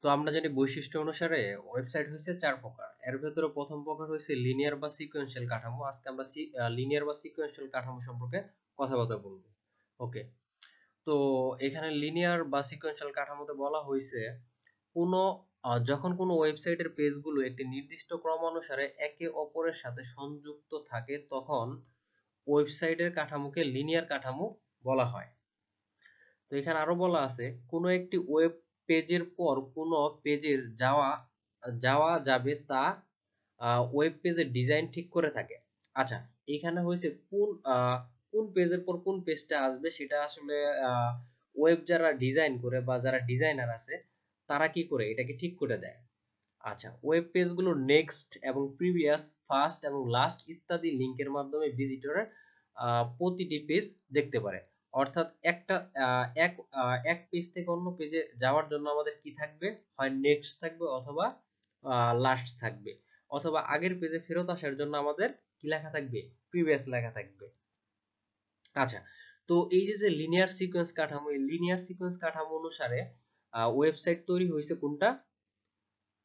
তো আমরা জানি বৈশিষ্ট্য অনুসারে ওয়েবসাইট হয়েছে ৪ প্রকার। এর ভেতরে প্রথম প্রকার হয়েছে লিনিয়ার বা সিকোয়েন্সিয়াল কাঠামো। আজকে আমরা লিনিয়ার বা সিকোয়েন্সিয়াল কাঠামো সম্পর্কে কথাবার্তা বলবো। ওকে। তো এখানে লিনিয়ার বা সিকোয়েন্সিয়াল কাঠামোতে বলা হয়েছে কোনো যখন কোনো ওয়েবসাইটের পেজগুলো একটি নির্দিষ্ট ক্রমানুসারে একে অপরের সাথে সংযুক্ত থাকে তখন ওয়েবসাইটের কাঠামোকে লিনিয়ার কাঠামো বলা হয়। তো এখানে আরো বলা আছে কোনো একটি ওয়েব পেজের পর কোনো পেজের যাওয়া যাওয়া যাবে তা ওয়েব পেজের ডিজাইন ঠিক করে থাকে। আচ্ছা, এখানে হয়েছে কোন পেজের পর কোন পেজটা আসবে সেটা আসলে ওয়েব যারা ডিজাইন করে বা যারা ডিজাইনার আছে তারা কি করে এটাকে ঠিক করে দেয়। আচ্ছা, ওয়েব পেজগুলো নেক্সট এবং প্রিভিয়াস, ফার্স্ট এবং লাস্ট ইত্যাদি লিঙ্কের মাধ্যমে ভিজিটরের প্রতিটি পেজ দেখতে পারে। অর্থাৎ একটা এক এক পেজ থেকে অন্য পেজে যাওয়ার জন্য আমাদের কি থাকবে, হয় নেক্সট থাকবে অথবা লাস্ট থাকবে, অথবা আগের পেজে ফেরত আসার জন্য আমাদের কি লেখা থাকবে, প্রিভিয়াস লেখা থাকবে। আচ্ছা, তো এই যে লিনিয়ার সিকোয়েন্স কাঠামো, এই লিনিয়ার সিকোয়েন্স কাঠামো অনুসারে ওয়েবসাইট তৈরি হয়েছে কোনটা,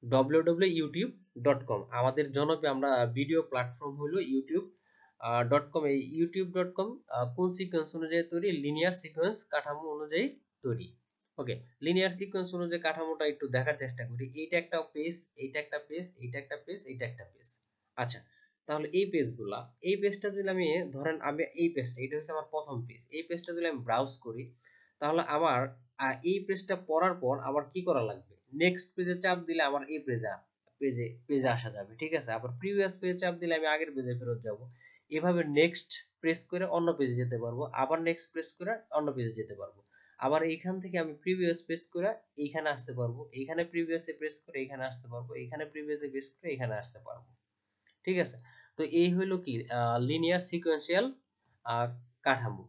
www.youtube.com। আমাদের জনপ্রিয় আমরা ভিডিও প্ল্যাটফর্ম হলো youtube.com। এই youtube.com কোন সিকোয়েন্স অনুযায়ী তৈরি, লিনিয়ার সিকোয়েন্স কাঠামো অনুযায়ী তৈরি। ওকে, লিনিয়ার সিকোয়েন্স অনুযায়ী কাঠামোটা একটু দেখার চেষ্টা করি। এইটা একটা পেজ, এইটা একটা পেজ, এইটা একটা পেজ, এইটা একটা পেজ। আচ্ছা, তাহলে এই পেজগুলা, এই পেজটা যদি আমি ধরেন আমি এই পেজটা, এটা হচ্ছে আমার প্রথম পেজ, এই পেজটা যদি আমি ব্রাউজ করি তাহলে আমার এই পেজটা পড়ার পর আমার কি করা লাগবে, নেক্সট পেজে চাপ দিলে আমার এই পেজে আসা যাবে, ঠিক আছে। আবার প্রিভিয়াস পেজে চাপ দিলে আমি আগের পেজে ফেরত যাব। এভাবে নেক্সট প্রেস করে অন্য পেজে যেতে পারবো, আবার নেক্সট প্রেস করে অন্য পেজে যেতে পারবো। আবার এইখান থেকে আমি প্রিভিয়াস প্রেস করে এইখানে আসতে পারবো, এইখানে প্রিভিয়াসে প্রেস করে এইখানে আসতে পারবো, এইখানে প্রিভিয়াসে প্রেস করে এইখানে আসতে পারবো, ঠিক আছে। তো এই হইলো কি লিনিয়ার সিকোয়েন্সিয়াল কাঠামো।